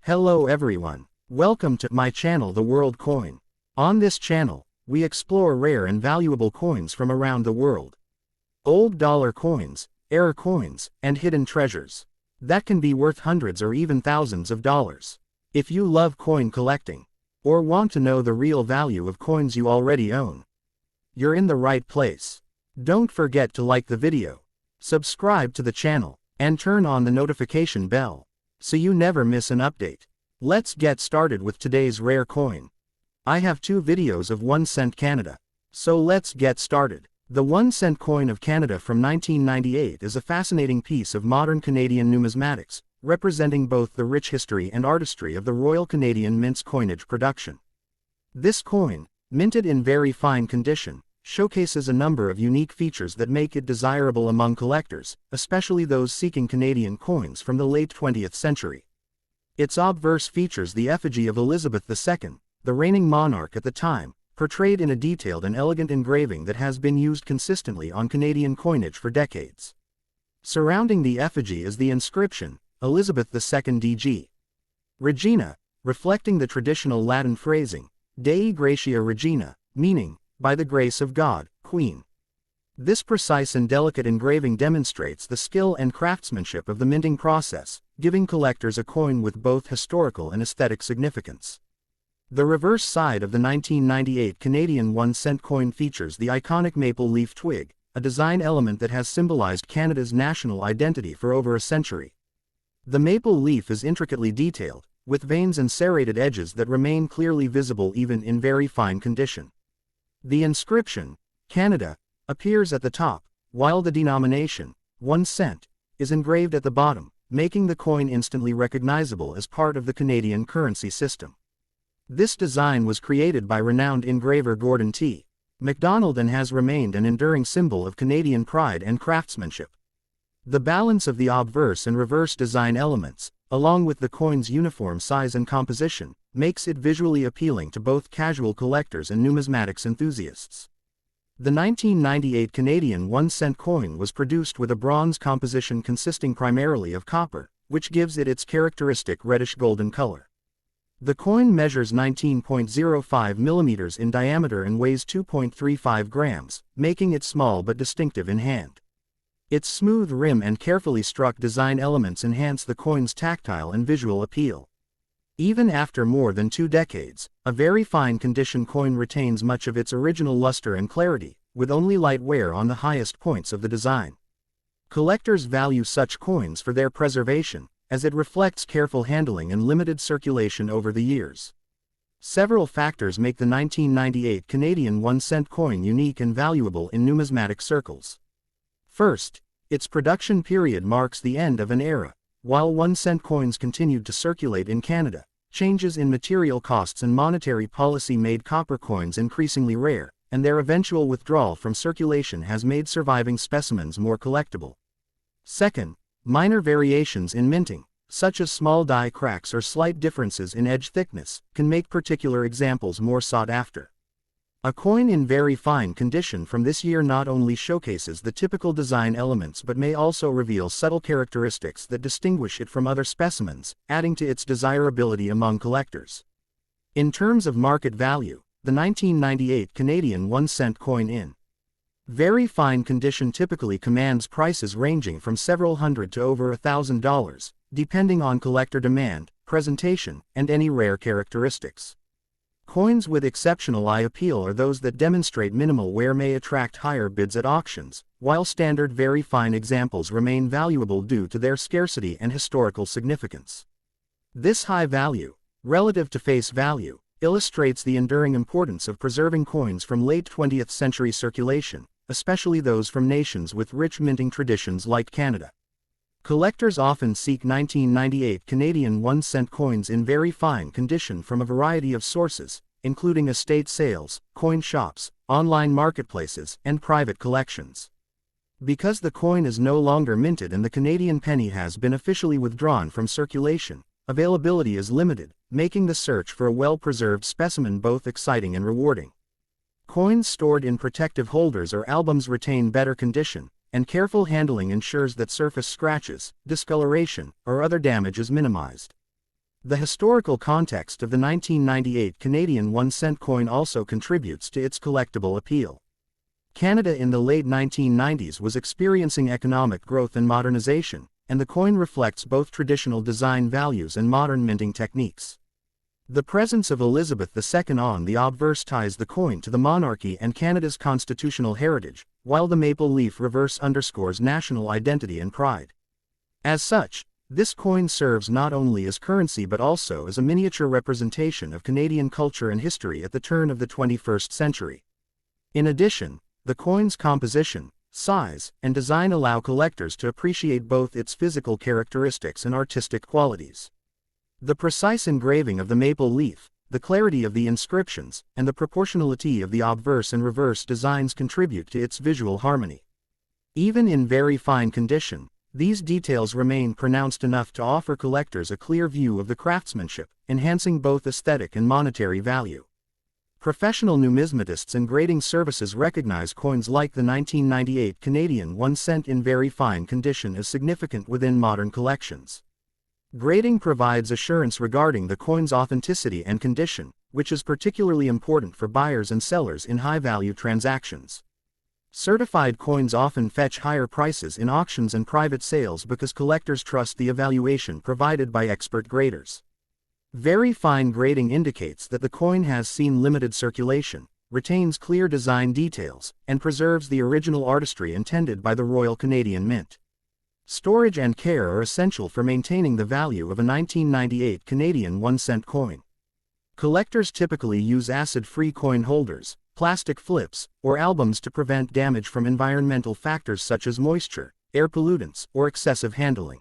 Hello everyone. Welcome to my channel The World Coin. On this channel, we explore rare and valuable coins from around the world. Old dollar coins, error coins, and hidden treasures that can be worth hundreds or even thousands of dollars. If you love coin collecting, or want to know the real value of coins you already own, you're in the right place. Don't forget to like the video, subscribe to the channel, and turn on the notification bell, so you never miss an update. Let's get started with today's rare coin. I have two videos of 1 cent Canada, so let's get started. The 1 cent coin of Canada from 1998 is a fascinating piece of modern Canadian numismatics, representing both the rich history and artistry of the Royal Canadian Mint's coinage production. This coin, minted in very fine condition, showcases a number of unique features that make it desirable among collectors, especially those seeking Canadian coins from the late 20th century. Its obverse features the effigy of Elizabeth II, the reigning monarch at the time, portrayed in a detailed and elegant engraving that has been used consistently on Canadian coinage for decades. Surrounding the effigy is the inscription, Elizabeth II DG Regina, reflecting the traditional Latin phrasing, Dei Gratia Regina, meaning, by the grace of God, Queen. This precise and delicate engraving demonstrates the skill and craftsmanship of the minting process, giving collectors a coin with both historical and aesthetic significance. The reverse side of the 1998 Canadian 1 cent coin features the iconic maple leaf twig, a design element that has symbolized Canada's national identity for over a century. The maple leaf is intricately detailed, with veins and serrated edges that remain clearly visible even in very fine condition. The inscription, Canada, appears at the top, while the denomination, 1 cent, is engraved at the bottom, making the coin instantly recognizable as part of the Canadian currency system. This design was created by renowned engraver Gordon T. MacDonald and has remained an enduring symbol of Canadian pride and craftsmanship. The balance of the obverse and reverse design elements, along with the coin's uniform size and composition, makes it visually appealing to both casual collectors and numismatics enthusiasts. The 1998 Canadian 1 cent coin was produced with a bronze composition consisting primarily of copper, which gives it its characteristic reddish-golden color. The coin measures 19.05 millimeters in diameter and weighs 2.35 grams, making it small but distinctive in hand. Its smooth rim and carefully struck design elements enhance the coin's tactile and visual appeal. Even after more than 2 decades, a very fine condition coin retains much of its original luster and clarity, with only light wear on the highest points of the design. Collectors value such coins for their preservation, as it reflects careful handling and limited circulation over the years. Several factors make the 1998 Canadian 1 cent coin unique and valuable in numismatic circles. First, its production period marks the end of an era. While 1 cent coins continued to circulate in Canada, changes in material costs and monetary policy made copper coins increasingly rare, and their eventual withdrawal from circulation has made surviving specimens more collectible. Second, minor variations in minting, such as small die cracks or slight differences in edge thickness, can make particular examples more sought after. A coin in very fine condition from this year not only showcases the typical design elements but may also reveal subtle characteristics that distinguish it from other specimens, adding to its desirability among collectors. In terms of market value, the 1998 Canadian 1 cent coin in very fine condition typically commands prices ranging from several hundred to over $1,000, depending on collector demand, presentation, and any rare characteristics. Coins with exceptional eye appeal are those that demonstrate minimal wear may attract higher bids at auctions, while standard very fine examples remain valuable due to their scarcity and historical significance. This high value, relative to face value, illustrates the enduring importance of preserving coins from late 20th century circulation, especially those from nations with rich minting traditions like Canada. Collectors often seek 1998 Canadian 1 cent coins in very fine condition from a variety of sources, including estate sales, coin shops, online marketplaces, and private collections. Because the coin is no longer minted and the Canadian penny has been officially withdrawn from circulation, availability is limited, making the search for a well-preserved specimen both exciting and rewarding. Coins stored in protective holders or albums retain better condition, and careful handling ensures that surface scratches, discoloration, or other damage is minimized. The historical context of the 1998 Canadian 1-cent coin also contributes to its collectible appeal. Canada in the late 1990s was experiencing economic growth and modernization, and the coin reflects both traditional design values and modern minting techniques. The presence of Elizabeth II on the obverse ties the coin to the monarchy and Canada's constitutional heritage, while the maple leaf reverse underscores national identity and pride. As such, this coin serves not only as currency but also as a miniature representation of Canadian culture and history at the turn of the 21st century. In addition, the coin's composition, size, and design allow collectors to appreciate both its physical characteristics and artistic qualities. The precise engraving of the maple leaf, the clarity of the inscriptions, and the proportionality of the obverse and reverse designs contribute to its visual harmony. Even in very fine condition, these details remain pronounced enough to offer collectors a clear view of the craftsmanship, enhancing both aesthetic and monetary value. Professional numismatists and grading services recognize coins like the 1998 Canadian 1-cent in very fine condition as significant within modern collections. Grading provides assurance regarding the coin's authenticity and condition, which is particularly important for buyers and sellers in high-value transactions. Certified coins often fetch higher prices in auctions and private sales because collectors trust the evaluation provided by expert graders. Very fine grading indicates that the coin has seen limited circulation, retains clear design details, and preserves the original artistry intended by the Royal Canadian Mint. Storage and care are essential for maintaining the value of a 1998 Canadian 1-cent coin. Collectors typically use acid-free coin holders, plastic flips, or albums to prevent damage from environmental factors such as moisture, air pollutants, or excessive handling.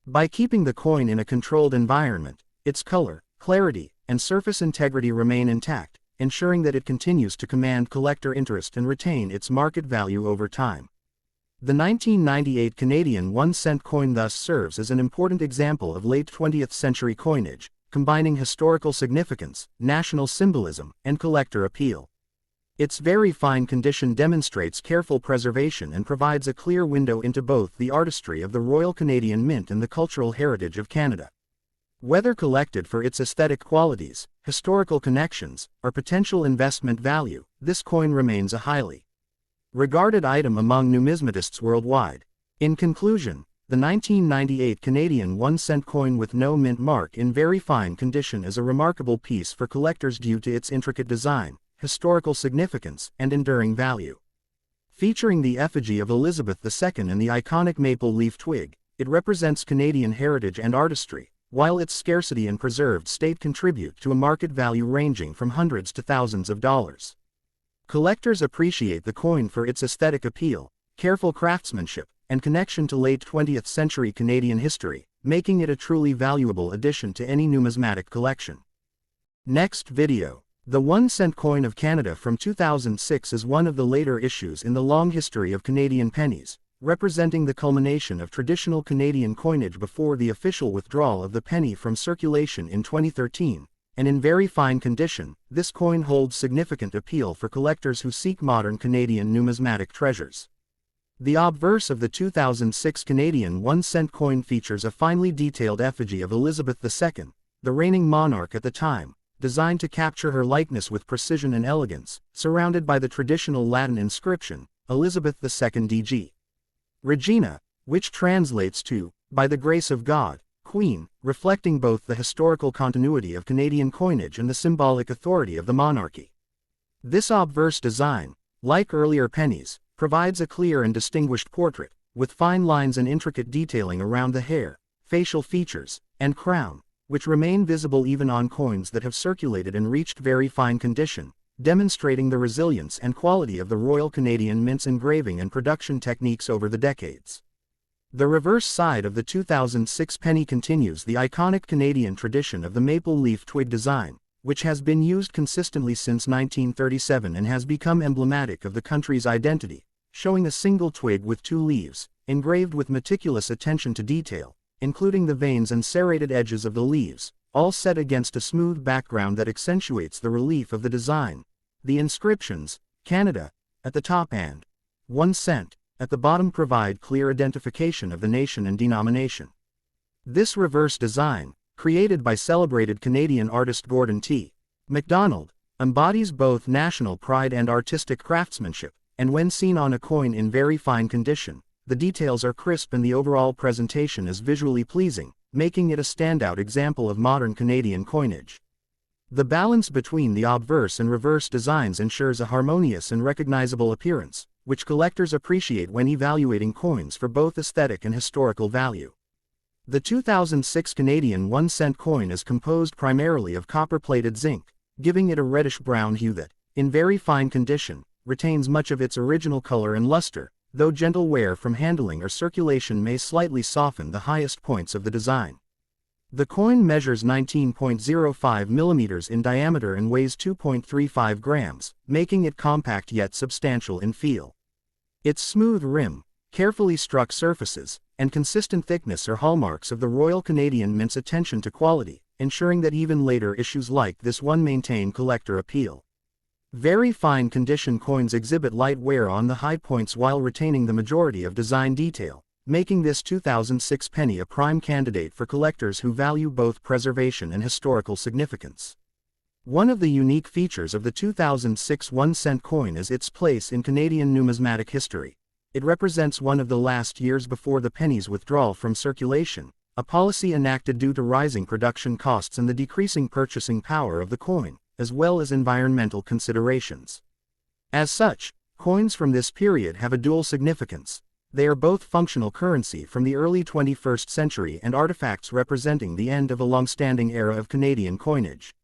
By keeping the coin in a controlled environment, its color, clarity, and surface integrity remain intact, ensuring that it continues to command collector interest and retain its market value over time. The 1998 Canadian 1-cent coin thus serves as an important example of late 20th century coinage, combining historical significance, national symbolism, and collector appeal. Its very fine condition demonstrates careful preservation and provides a clear window into both the artistry of the Royal Canadian Mint and the cultural heritage of Canada. Whether collected for its aesthetic qualities, historical connections, or potential investment value, this coin remains a highly regarded item among numismatists worldwide. In conclusion, the 1998 Canadian 1-cent coin with no mint mark in very fine condition is a remarkable piece for collectors due to its intricate design, historical significance, and enduring value. Featuring the effigy of Elizabeth II and the iconic maple leaf twig, it represents Canadian heritage and artistry, while its scarcity and preserved state contribute to a market value ranging from hundreds to thousands of dollars. Collectors appreciate the coin for its aesthetic appeal, careful craftsmanship, and connection to late 20th century Canadian history, making it a truly valuable addition to any numismatic collection. Next video. The 1-cent coin of Canada from 2006 is one of the later issues in the long history of Canadian pennies, representing the culmination of traditional Canadian coinage before the official withdrawal of the penny from circulation in 2013. And in very fine condition, this coin holds significant appeal for collectors who seek modern Canadian numismatic treasures. The obverse of the 2006 Canadian 1-cent coin features a finely detailed effigy of Elizabeth II, the reigning monarch at the time, designed to capture her likeness with precision and elegance, surrounded by the traditional Latin inscription, Elizabeth II DG Regina, which translates to, "By the grace of God, Queen," reflecting both the historical continuity of Canadian coinage and the symbolic authority of the monarchy. This obverse design, like earlier pennies, provides a clear and distinguished portrait, with fine lines and intricate detailing around the hair, facial features, and crown, which remain visible even on coins that have circulated and reached very fine condition, demonstrating the resilience and quality of the Royal Canadian Mint's engraving and production techniques over the decades. The reverse side of the 2006 penny continues the iconic Canadian tradition of the maple leaf twig design, which has been used consistently since 1937 and has become emblematic of the country's identity, showing a single twig with two leaves, engraved with meticulous attention to detail, including the veins and serrated edges of the leaves, all set against a smooth background that accentuates the relief of the design. The inscriptions, Canada, at the top and 1 cent, at the bottom provide clear identification of the nation and denomination. This reverse design, created by celebrated Canadian artist Gordon T. MacDonald, embodies both national pride and artistic craftsmanship, and when seen on a coin in very fine condition, the details are crisp and the overall presentation is visually pleasing, making it a standout example of modern Canadian coinage. The balance between the obverse and reverse designs ensures a harmonious and recognizable appearance, which collectors appreciate when evaluating coins for both aesthetic and historical value. The 2006 Canadian 1-cent coin is composed primarily of copper-plated zinc, giving it a reddish-brown hue that, in very fine condition, retains much of its original color and luster, though gentle wear from handling or circulation may slightly soften the highest points of the design. The coin measures 19.05 millimeters in diameter and weighs 2.35 grams, making it compact yet substantial in feel. Its smooth rim, carefully struck surfaces, and consistent thickness are hallmarks of the Royal Canadian Mint's attention to quality, ensuring that even later issues like this one maintain collector appeal. Very fine condition coins exhibit light wear on the high points while retaining the majority of design detail, making this 2006 penny a prime candidate for collectors who value both preservation and historical significance. One of the unique features of the 2006 1-cent coin is its place in Canadian numismatic history. It represents one of the last years before the penny's withdrawal from circulation, a policy enacted due to rising production costs and the decreasing purchasing power of the coin, as well as environmental considerations. As such, coins from this period have a dual significance. They are both functional currency from the early 21st century and artifacts representing the end of a long-standing era of Canadian coinage.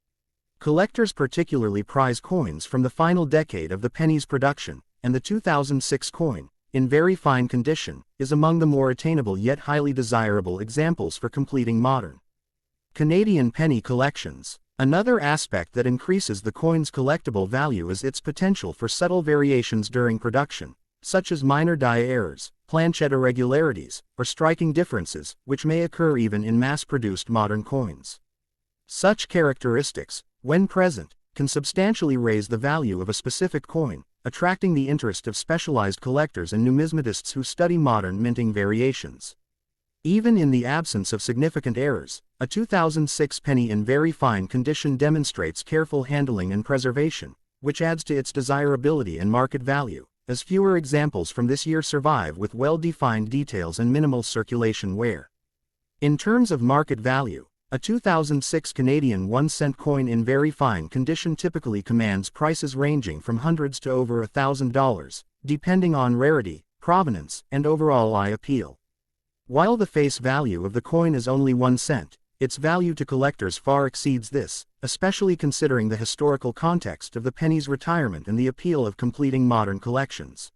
Collectors particularly prize coins from the final decade of the penny's production, and the 2006 coin, in very fine condition, is among the more attainable yet highly desirable examples for completing modern Canadian penny collections. Another aspect that increases the coin's collectible value is its potential for subtle variations during production, such as minor die errors, planchet irregularities, or striking differences, which may occur even in mass-produced modern coins. Such characteristics, when present, can substantially raise the value of a specific coin, attracting the interest of specialized collectors and numismatists who study modern minting variations. Even in the absence of significant errors, a 2006 penny in very fine condition demonstrates careful handling and preservation, which adds to its desirability and market value, as fewer examples from this year survive with well-defined details and minimal circulation wear. In terms of market value, a 2006 Canadian 1-cent coin in very fine condition typically commands prices ranging from hundreds to over $1,000, depending on rarity, provenance, and overall eye appeal. While the face value of the coin is only 1 cent, its value to collectors far exceeds this, especially considering the historical context of the penny's retirement and the appeal of completing modern collections.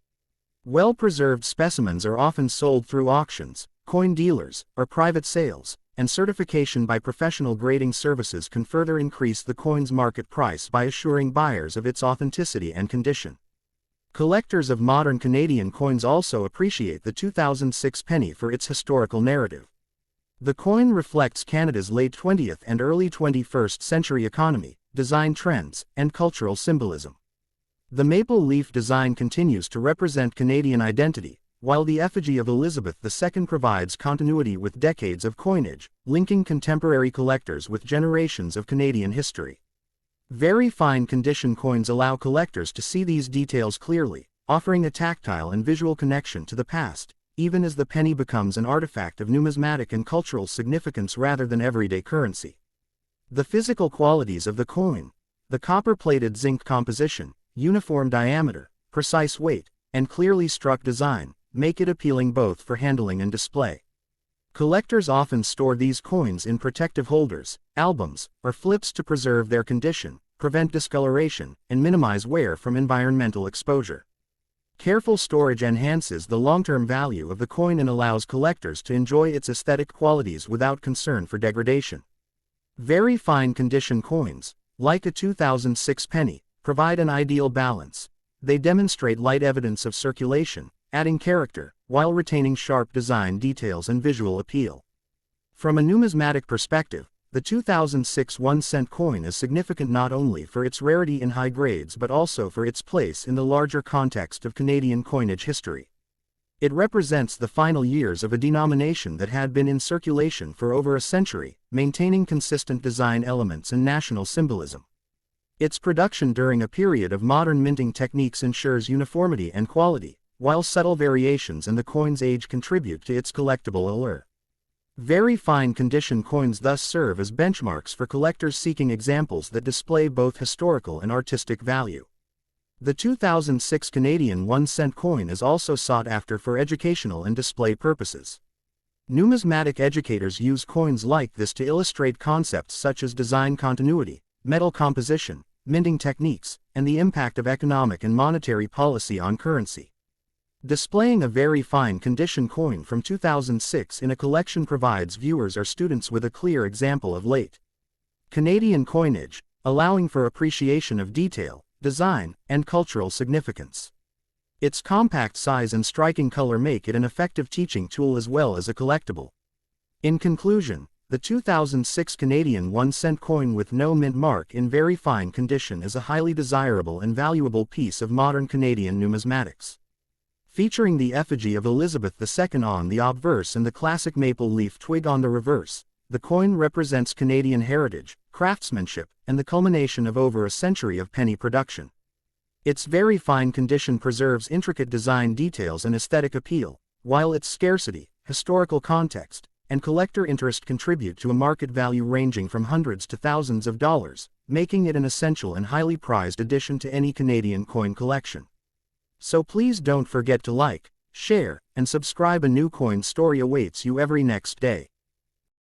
Well-preserved specimens are often sold through auctions, coin dealers, or private sales, and certification by professional grading services can further increase the coin's market price by assuring buyers of its authenticity and condition. Collectors of modern Canadian coins also appreciate the 2006 penny for its historical narrative. The coin reflects Canada's late 20th and early 21st century economy, design trends, and cultural symbolism. The maple leaf design continues to represent Canadian identity, while the effigy of Elizabeth II provides continuity with decades of coinage, linking contemporary collectors with generations of Canadian history. Very fine condition coins allow collectors to see these details clearly, offering a tactile and visual connection to the past, even as the penny becomes an artifact of numismatic and cultural significance rather than everyday currency. The physical qualities of the coin, the copper-plated zinc composition, uniform diameter, precise weight, and clearly struck design, make it appealing both for handling and display. Collectors often store these coins in protective holders, albums, or flips to preserve their condition, prevent discoloration, and minimize wear from environmental exposure. Careful storage enhances the long-term value of the coin and allows collectors to enjoy its aesthetic qualities without concern for degradation. Very fine condition coins, like a 2006 penny, provide an ideal balance. They demonstrate light evidence of circulation, adding character, while retaining sharp design details and visual appeal. From a numismatic perspective, the 2006 1-cent coin is significant not only for its rarity in high grades but also for its place in the larger context of Canadian coinage history. It represents the final years of a denomination that had been in circulation for over a century, maintaining consistent design elements and national symbolism. Its production during a period of modern minting techniques ensures uniformity and quality, while subtle variations in the coin's age contribute to its collectible allure. Very fine condition coins thus serve as benchmarks for collectors seeking examples that display both historical and artistic value. The 2006 Canadian 1-cent coin is also sought after for educational and display purposes. Numismatic educators use coins like this to illustrate concepts such as design continuity, metal composition, minting techniques, and the impact of economic and monetary policy on currency. Displaying a very fine condition coin from 2006 in a collection provides viewers or students with a clear example of late Canadian coinage, allowing for appreciation of detail, design, and cultural significance. Its compact size and striking color make it an effective teaching tool as well as a collectible. In conclusion, the 2006 Canadian 1-cent coin with no mint mark in very fine condition is a highly desirable and valuable piece of modern Canadian numismatics. Featuring the effigy of Elizabeth II on the obverse and the classic maple leaf twig on the reverse, the coin represents Canadian heritage, craftsmanship, and the culmination of over a century of penny production. Its very fine condition preserves intricate design details and aesthetic appeal, while its scarcity, historical context, and collector interest contribute to a market value ranging from hundreds to thousands of dollars, making it an essential and highly prized addition to any Canadian coin collection. So please don't forget to like, share, and subscribe. A new coin story awaits you every next day.